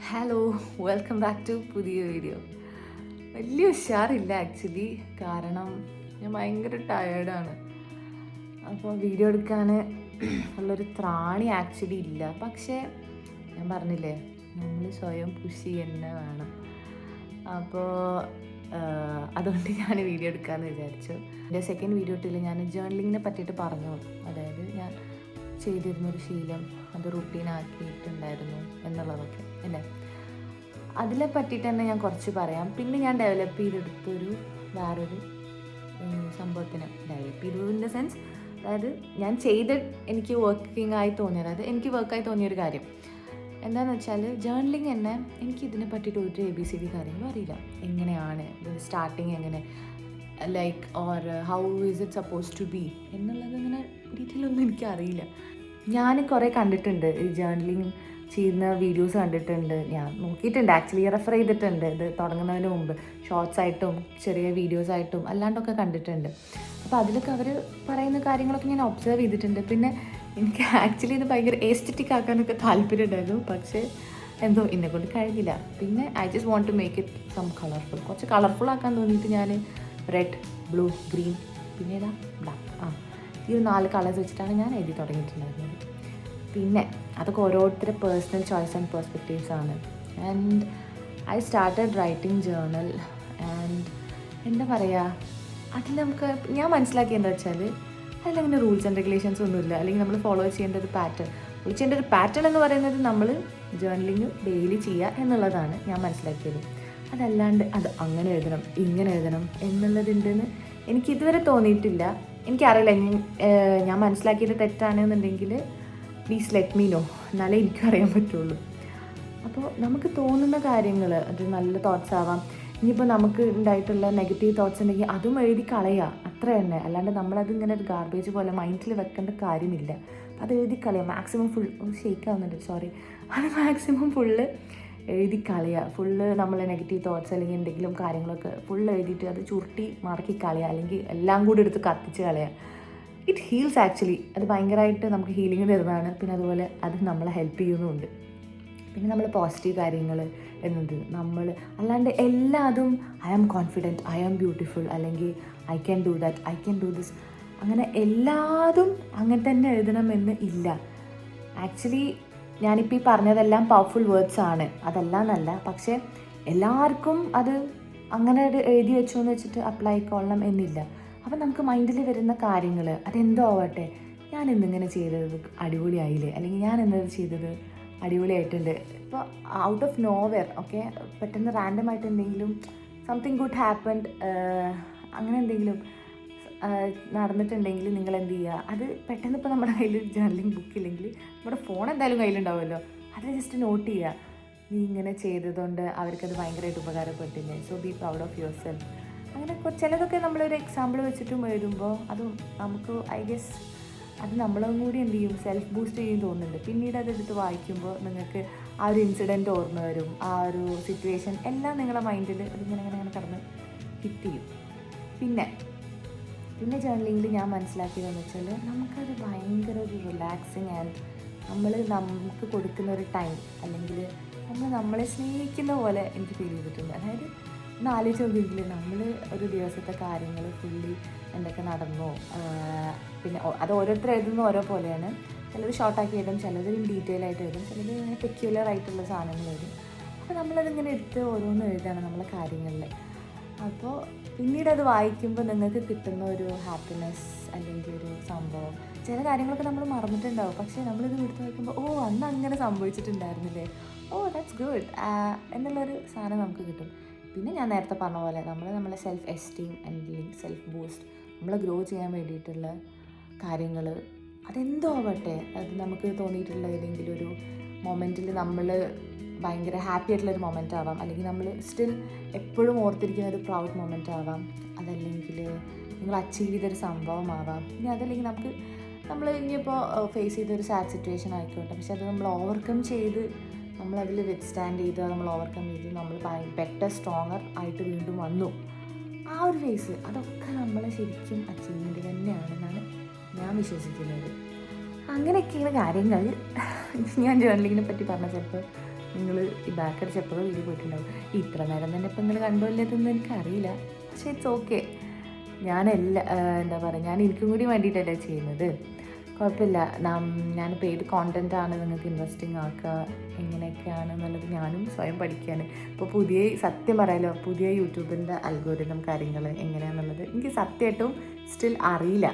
Hello, welcome back to പുതിയ video. വലിയ ഉഷാറില്ല actually, കാരണം ഞാൻ ഭയങ്കര ടയേർഡാണ്. അപ്പോൾ വീഡിയോ എടുക്കാൻ ഉള്ളൊരു ത്രാണി ആക്ച്വലി ഇല്ല. പക്ഷേ ഞാൻ പറഞ്ഞില്ലേ, നമ്മൾ സ്വയം പുഷ് തന്നെ വേണം. അപ്പോൾ അതുകൊണ്ട് ഞാൻ വീഡിയോ എടുക്കാമെന്ന് വിചാരിച്ചു. എൻ്റെ സെക്കൻഡ് വീഡിയോ ഇട്ടില്ല, ഞാൻ ജേർണലിങ്ങിനെ പറ്റിയിട്ട് പറഞ്ഞു. അതായത് ഞാൻ ചെയ്തിരുന്നൊരു ശീലം അത് റുട്ടീനാക്കിയിട്ടുണ്ടായിരുന്നു എന്നുള്ളതൊക്കെ അല്ലേ. അതിനെ പറ്റിയിട്ട് തന്നെ ഞാൻ കുറച്ച് പറയാം. പിന്നെ ഞാൻ ഡെവലപ്പ് ചെയ്തെടുത്തൊരു വേറൊരു സംഭവത്തിന് ഡെവലപ്പ് ചെയ്തു ഇൻ ദ സെൻസ്, അതായത് ഞാൻ എനിക്ക് വർക്കിംഗ് ആയി തോന്നിയത്, അതായത് എനിക്ക് വർക്കായി തോന്നിയൊരു കാര്യം എന്താണെന്ന് വെച്ചാൽ, ജേർണലിങ് തന്നെ എനിക്ക് ഇതിനെ പറ്റിയിട്ട് ഒരു ABCD കാര്യങ്ങളും അറിയില്ല. എങ്ങനെയാണ് സ്റ്റാർട്ടിങ്, എങ്ങനെ like or how is it suppose to be എന്നുള്ളത് ഇങ്ങനെ ഡീറ്റെയിൽ ഒന്നും എനിക്കറിയില്ല. ഞാൻ കുറേ കണ്ടിട്ടുണ്ട് ഈ ജേർണലിങ് ചെയ്യുന്ന വീഡിയോസ് കണ്ടിട്ടുണ്ട്, ഞാൻ നോക്കിയിട്ടുണ്ട്, ആക്ച്വലി റെഫർ ചെയ്തിട്ടുണ്ട് ഇത് തുടങ്ങുന്നതിന് മുമ്പ്. ഷോർട്സ് ആയിട്ടും ചെറിയ വീഡിയോസായിട്ടും അല്ലാണ്ടൊക്കെ കണ്ടിട്ടുണ്ട്. അപ്പോൾ അതിലൊക്കെ അവർ പറയുന്ന കാര്യങ്ങളൊക്കെ ഞാൻ ഒബ്സർവ് ചെയ്തിട്ടുണ്ട്. പിന്നെ എനിക്ക് ആക്ച്വലി ഇത് ഭയങ്കര എസ്തെറ്റിക് ആക്കാനൊക്കെ താല്പര്യം ഉണ്ടായിരുന്നു, പക്ഷേ എന്തോ എന്നെക്കൊണ്ട് കഴിഞ്ഞില്ല. പിന്നെ I just want to make it some colourful, കുറച്ച് കളർഫുൾ ആക്കാൻ തോന്നിയിട്ട് ഞാൻ റെഡ്, ബ്ലൂ, ഗ്രീൻ, പിന്നെ ഏതാ ബ്ലാക്ക്, ഈ 4 കളേഴ്സ് വെച്ചിട്ടാണ് ഞാൻ എഴുതി തുടങ്ങിയിട്ടുണ്ടായിരുന്നത്. പിന്നെ അതൊക്കെ ഓരോരുത്തരുടെ പേഴ്സണൽ ചോയ്സ് ആൻഡ് പെർസ്പെക്റ്റീവ്സ് ആണ്. And I started writing journal. And എന്താ പറയുക, അതിൽ ഞാൻ മനസ്സിലാക്കിയെന്താ വെച്ചാൽ, അതിലങ്ങനെ റൂൾസ് ആൻഡ് റെഗുലേഷൻസ് ഒന്നുമില്ല, അല്ലെങ്കിൽ നമ്മൾ ഫോളോ ചെയ്യേണ്ട ഒരു പാറ്റേൺ എന്ന് പറയുന്നത് നമ്മൾ ജേർണലിങ് ഡെയിലി ചെയ്യുക എന്നുള്ളതാണ് ഞാൻ മനസ്സിലാക്കിയത്. അതല്ലാണ്ട് അത് അങ്ങനെ എഴുതണം ഇങ്ങനെ എഴുതണം എന്നുള്ളതുണ്ടെന്ന് എനിക്ക് ഇതുവരെ തോന്നിയിട്ടില്ല. എനിക്കറിയില്ല, ഞാൻ മനസ്സിലാക്കിയത് തെറ്റാണെന്നുണ്ടെങ്കിൽ പ്ലീസ് ലെറ്റ് മീ നോ, എന്നാലേ എനിക്കും അറിയാൻ പറ്റുള്ളൂ. അപ്പോൾ നമുക്ക് തോന്നുന്ന കാര്യങ്ങൾ, അത് നല്ല തോട്ട്സ് ആവാം, ഇനിയിപ്പോൾ നമുക്ക് ഉണ്ടായിട്ടുള്ള നെഗറ്റീവ് തോട്ട്സ് ഉണ്ടെങ്കിൽ അതും എഴുതി കളയുക, അത്ര തന്നെ. അല്ലാണ്ട് നമ്മളത് ഇങ്ങനെ ഒരു ഗാർബേജ് പോലെ മൈൻഡിൽ വെക്കേണ്ട കാര്യമില്ല. അത് എഴുതി കളയുക, മാക്സിമം ഷേക്ക് ആവുന്നുണ്ട്, സോറി. അത് മാക്സിമം ഫുള്ള് എഴുതി കളയുക. ഫുള്ള് നമ്മൾ നെഗറ്റീവ് തോട്ട്സ് അല്ലെങ്കിൽ എന്തെങ്കിലും കാര്യങ്ങളൊക്കെ ഫുള്ള് എഴുതിയിട്ട് അത് ചുരുട്ടി മടക്കി കളയുക, അല്ലെങ്കിൽ എല്ലാം കൂടി എടുത്ത് കത്തിച്ച് കളയുക. ഇറ്റ് ഹീൽസ് ആക്ച്വലി, അത് ഭയങ്കരമായിട്ട് നമുക്ക് ഹീലിംഗ് തരുന്നതാണ്. പിന്നെ അതുപോലെ അത് നമ്മളെ ഹെൽപ്പ് ചെയ്യുന്നുമുണ്ട്. പിന്നെ നമ്മൾ പോസിറ്റീവ് കാര്യങ്ങൾ എന്നത് നമ്മൾ അല്ലാണ്ട് എല്ലാതും I am confident, I am beautiful, അല്ലെങ്കിൽ I can do that, I can do this, അങ്ങനെ എല്ലാതും അങ്ങനെ തന്നെ എഴുതണമെന്ന് ഇല്ല. ആക്ച്വലി ഞാനിപ്പോൾ ഈ പറഞ്ഞതെല്ലാം പവർഫുൾ വേർഡ്സ് ആണ്, അതല്ല എന്നല്ല. പക്ഷേ എല്ലാവർക്കും അത് അങ്ങനെ ഒരു എഴുതി വെച്ചു എന്ന് വെച്ചിട്ട് അപ്ലൈ ആയിക്കൊള്ളണം എന്നില്ല. അപ്പം നമുക്ക് മൈൻഡിൽ വരുന്ന കാര്യങ്ങൾ അതെന്തോ ആവട്ടെ, ഞാൻ ഇന്നിങ്ങനെ ചെയ്തത് അടിപൊളിയായില്ലേ, അല്ലെങ്കിൽ ഞാൻ എന്നത് ചെയ്തത് അടിപൊളിയായിട്ടുണ്ട്. ഇപ്പോൾ ഔട്ട് ഓഫ് നോവെയർ ഓക്കെ, പെട്ടെന്ന് റാൻഡമായിട്ട് എന്തെങ്കിലും സംതിങ് ഗുഡ് ഹാപ്പൻഡ്, അങ്ങനെ എന്തെങ്കിലും നടന്നിട്ടുണ്ടെങ്കിൽ നിങ്ങൾ എന്ത് ചെയ്യുക, അത് പെട്ടെന്ന് ഇപ്പോൾ നമ്മുടെ കയ്യിൽ ജേർണലിംഗ് ബുക്കില്ലെങ്കിൽ നമ്മുടെ ഫോൺ എന്തായാലും കയ്യിലുണ്ടാവുമല്ലോ, അത് ജസ്റ്റ് നോട്ട് ചെയ്യുക. നീ ഇങ്ങനെ ചെയ്തതുകൊണ്ട് അവർക്കത് ഭയങ്കരമായിട്ട് ഉപകാരപ്പെട്ടില്ലേ, so be proud of yourself. അങ്ങനെ ചിലതൊക്കെ നമ്മളൊരു എക്സാമ്പിൾ വെച്ചിട്ടും എഴുതുമ്പോൾ അത് നമുക്ക് ഐ ഗെസ് അത് നമ്മളും കൂടി എന്ത് ചെയ്യും, സെൽഫ് ബൂസ്റ്റ് ചെയ്യും തോന്നുന്നുണ്ട്. പിന്നീട് അതെടുത്ത് വായിക്കുമ്പോൾ നിങ്ങൾക്ക് ആ ഒരു ഇൻസിഡൻറ്റ് ഓർമ്മ വരും, ആ ഒരു സിറ്റുവേഷൻ എല്ലാം നിങ്ങളുടെ മൈൻഡിൽ അതിങ്ങനെ അങ്ങനെ കടന്ന് ഹിറ്റ് ചെയ്യും. പിന്നെ ജേർണലിങ്ങിൽ ഞാൻ മനസ്സിലാക്കിയതെന്ന് വെച്ചാൽ, നമുക്കത് ഭയങ്കര ഒരു റിലാക്സിങ് ആൻഡ് നമുക്ക് കൊടുക്കുന്ന ഒരു ടൈം, അല്ലെങ്കിൽ നമ്മളെ സ്നേഹിക്കുന്ന പോലെ എനിക്ക് ഫീൽ ചെയ്തിട്ടുണ്ട്. അതായത് ഒന്ന് ആലോചിച്ച് നോക്കിയെങ്കിൽ നമ്മൾ ഒരു ദിവസത്തെ കാര്യങ്ങൾ ഫുള്ളി എന്തൊക്കെ നടന്നോ, പിന്നെ അത് ഓരോരുത്തർ എഴുതുന്ന ഓരോ പോലെയാണ്. ചിലർ ഷോർട്ടാക്കി എഴുതും, ചിലർ ഡീറ്റെയിൽ ആയിട്ട് എഴുതും, ചിലർ ഇങ്ങനെ പെക്യുലർ ആയിട്ടുള്ള സാധനങ്ങൾ എഴുതും. അപ്പോൾ നമ്മളതിങ്ങനെ എടുത്ത് ഓരോന്നും എഴുതാണ് നമ്മളെ കാര്യങ്ങളിൽ. അപ്പോൾ പിന്നീട് അത് വായിക്കുമ്പോൾ നിങ്ങൾക്ക് കിട്ടുന്ന ഒരു ഹാപ്പിനെസ്, അല്ലെങ്കിൽ ഒരു സംഭവം, ചില കാര്യങ്ങളൊക്കെ നമ്മൾ മറന്നിട്ടുണ്ടാവും, പക്ഷേ നമ്മളിത് എടുത്ത് വായിക്കുമ്പോൾ ഓ അന്ന് അങ്ങനെ സംഭവിച്ചിട്ടുണ്ടായിരുന്നില്ലേ, ഓ ദാറ്റ്സ് ഗുഡ് എന്നുള്ളൊരു സാധനം നമുക്ക് കിട്ടും. പിന്നെ ഞാൻ നേരത്തെ പറഞ്ഞ പോലെ നമ്മളെ സെൽഫ് എസ്റ്റീം അല്ലെങ്കിൽ സെൽഫ് ബൂസ്റ്റ്, നമ്മളെ ഗ്രോ ചെയ്യാൻ വേണ്ടിയിട്ടുള്ള കാര്യങ്ങൾ, അതെന്തോ ആവട്ടെ, അത് നമുക്ക് തോന്നിയിട്ടുള്ള ഏതെങ്കിലും ഒരു മൊമെൻറ്റിൽ നമ്മൾ ഭയങ്കര ഹാപ്പി ആയിട്ടുള്ളൊരു മൊമെൻ്റ് ആവാം, അല്ലെങ്കിൽ നമ്മൾ സ്റ്റിൽ എപ്പോഴും ഓർത്തിരിക്കുന്ന ഒരു പ്രൗഡ് മൊമെൻ്റ് ആവാം, അതല്ലെങ്കിൽ നിങ്ങൾ അച്ചീവ് ചെയ്തൊരു സംഭവമാവാം. ഇനി അതല്ലെങ്കിൽ നമ്മൾ ഇനിയിപ്പോൾ ഫേസ് ചെയ്തൊരു സാഡ് സിറ്റുവേഷൻ ആയിക്കോട്ടെ, പക്ഷെ അത് നമ്മൾ ഓവർകം ചെയ്ത് നമ്മളതിൽ വിത്ത്സ്റ്റാൻഡ് ചെയ്ത് നമ്മൾ ഓവർകം ചെയ്ത് നമ്മൾ ബെറ്റർ സ്ട്രോങ്ങർ ആയിട്ട് വീണ്ടും വന്നു, ആ ഒരു ഫേസ്, അതൊക്കെ നമ്മളെ ശരിക്കും അച്ചീവ്മെൻറ്റ് തന്നെയാണെന്നാണ് ഞാൻ വിശ്വസിക്കുന്നത്. അങ്ങനെയൊക്കെയാണ് കാര്യങ്ങൾ. ഞാൻ ജേർണലിങ്ങിനെ പറ്റി പറഞ്ഞ ചിലപ്പോൾ നിങ്ങൾ ഈ ബാക്ക് അടിച്ചപ്പോൾ വീഡിയോ പോയിട്ടുണ്ടാവും. ഇത്ര നേരം തന്നെ ഇപ്പം നിങ്ങൾ കണ്ടുപോലെന്ന് എനിക്കറിയില്ല. പക്ഷേ ഇറ്റ്സ് ഓക്കെ. എന്താ പറയുക, ഞാൻ എനിക്കും കൂടി വേണ്ടിയിട്ടല്ലേ ചെയ്യുന്നത്. കുഴപ്പമില്ല. ഞാനിപ്പോൾ ഏത് കോണ്ടൻറ്റാണ് നിങ്ങൾക്ക് ഇൻട്രസ്റ്റിംഗ് ആക്കുക, എങ്ങനെയൊക്കെയാണെന്നുള്ളത് ഞാനും സ്വയം പഠിക്കാൻ. ഇപ്പോൾ സത്യം പറയാലോ, പുതിയ യൂട്യൂബിൻ്റെ അൽഗോരിതം കാര്യങ്ങൾ എങ്ങനെയാണെന്നുള്ളത് എനിക്ക് സത്യമായിട്ടും സ്റ്റിൽ അറിയില്ല.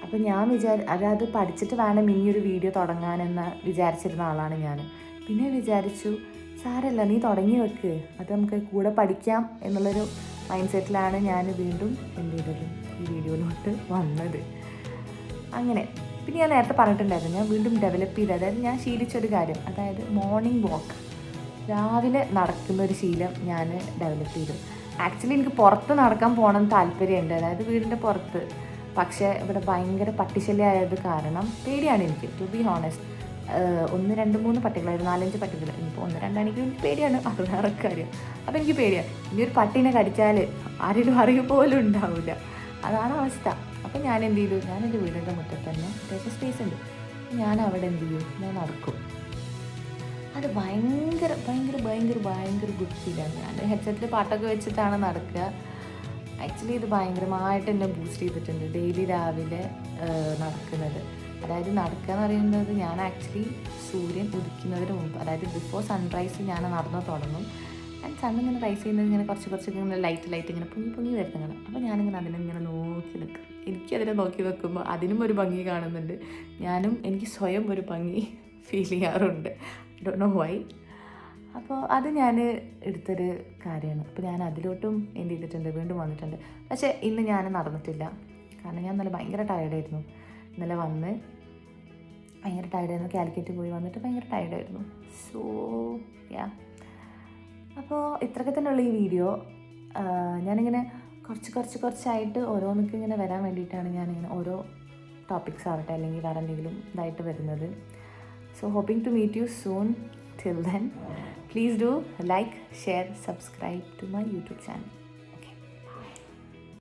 അപ്പോൾ ഞാൻ അതായത് പഠിച്ചിട്ട് വേണം ഇനിയൊരു വീഡിയോ തുടങ്ങാനെന്ന് വിചാരിച്ചിരുന്ന ആളാണ് ഞാൻ. പിന്നെ വിചാരിച്ചു സാരല്ല, നീ തുടങ്ങി വെക്ക്, അത് നമുക്ക് കൂടെ പഠിക്കാം എന്നുള്ളൊരു മൈൻഡ് സെറ്റിലാണ് ഞാൻ വീണ്ടും എന്ത് ചെയ്തത്, ഈ വീഡിയോയിലോട്ട് വന്നത്. അങ്ങനെ പിന്നെ ഞാൻ നേരത്തെ പറഞ്ഞിട്ടുണ്ടായിരുന്നു, ഞാൻ വീണ്ടും ഡെവലപ്പ് ചെയ്ത്, അതായത് ഞാൻ ശീലിച്ചൊരു കാര്യം, അതായത് മോർണിംഗ് വാക്ക്, രാവിലെ നടക്കുന്നൊരു ശീലം ഞാൻ ഡെവലപ്പ് ചെയ്തു. ആക്ച്വലി എനിക്ക് പുറത്ത് നടക്കാൻ പോകണം താല്പര്യമുണ്ട്, അതായത് വീടിൻ്റെ പുറത്ത്. പക്ഷേ ഇവിടെ ഭയങ്കര പട്ടിശല്യമായത് കാരണം പേടിയാണ് എനിക്ക്, ടു ബി ഹോണസ്റ്റ്. 1, 2, 3 പട്ടികളായിരുന്നു, 4-5 പട്ടികൾ. ഇനിയിപ്പോൾ 1-2 എനിക്ക് പേടിയാണ്, അത് വേറെ കാര്യം. അപ്പോൾ എനിക്ക് പേടിയാണ്, ഇനി ഒരു പട്ടീനെ കടിച്ചാൽ ആരെങ്കിലും അറിയ പോലും ഉണ്ടാവില്ല, അതാണ് അവസ്ഥ. അപ്പോൾ ഞാൻ എന്ത് ചെയ്തു, ഞാൻ എൻ്റെ വീടിൻ്റെ മുറ്റത്ത് തന്നെ അത്യാവശ്യം സ്പേസ് ഉണ്ട്, ഞാൻ അവിടെ എന്ത് ചെയ്യും, ഞാൻ നടക്കും. അത് ഭയങ്കര ഭയങ്കര ഭയങ്കര ഭയങ്കര ഗുഡ് ഫീലാണ്. ഞാൻ ഹെഡ്സെറ്റിൽ പാട്ടൊക്കെ വെച്ചിട്ടാണ് നടക്കുക. ആക്ച്വലി ഇത് ഭയങ്കരമായിട്ട് എന്നെ ബൂസ്റ്റ് ചെയ്തിട്ടുണ്ട് ഡെയിലി രാവിലെ നടക്കുന്നത്. അതായത് നടക്കുക എന്ന് പറയുന്നത്, ഞാൻ ആക്ച്വലി സൂര്യൻ ഉദിക്കുന്നതിന് മുമ്പ്, അതായത് ബിഫോർ സൺറൈസ് ഞാൻ നടന്നു തുടങ്ങും. ആൻഡ് സണ്ണിങ്ങനെ റൈസ് ചെയ്യുന്നത് ഇങ്ങനെ കുറച്ച് ഇങ്ങനെ ലൈറ്റ് ഇങ്ങനെ പൊങ്ങി വരുന്നതാണ്. അപ്പോൾ ഞാനിങ്ങനെ അതിനിങ്ങനെ നോക്കി നിൽക്കും. എനിക്കതിനെ നോക്കി വെക്കുമ്പോൾ അതിനും ഒരു ഭംഗി കാണുന്നുണ്ട്, എനിക്ക് സ്വയം ഒരു ഭംഗി ഫീൽ ചെയ്യാറുണ്ട്. I don't know why. അപ്പോൾ അത് ഞാൻ എടുത്തൊരു കാര്യമാണ്. അപ്പോൾ ഞാൻ അതിലോട്ടും എന്ത് ചെയ്തിട്ടുണ്ട്, വീണ്ടും വന്നിട്ടുണ്ട്. പക്ഷേ ഇന്ന് ഞാൻ നടന്നിട്ടില്ല, കാരണം ഞാൻ ഇന്നലെ ഭയങ്കര ടയർഡായിരുന്നു. ഇന്നലെ വന്ന് ഭയങ്കര ടയർഡായിരുന്നു, കാലിക്കറ്റ് പോയി വന്നിട്ട് ഭയങ്കര ടയർഡായിരുന്നു. സോ യാ, അപ്പോൾ ഇത്രയൊക്കെ തന്നെയുള്ള ഈ വീഡിയോ. ഞാനിങ്ങനെ കുറച്ചായിട്ട് ഓരോന്നൊക്കെ ഇങ്ങനെ വരാൻ വേണ്ടിയിട്ടാണ് ഞാനിങ്ങനെ ഓരോ ടോപ്പിക്സ് ആവട്ടെ അല്ലെങ്കിൽ വേറെ എന്തെങ്കിലും ഇതായിട്ട് വരുന്നത്. So hoping to meet you soon. Till then, please do like, share, subscribe to my YouTube channel.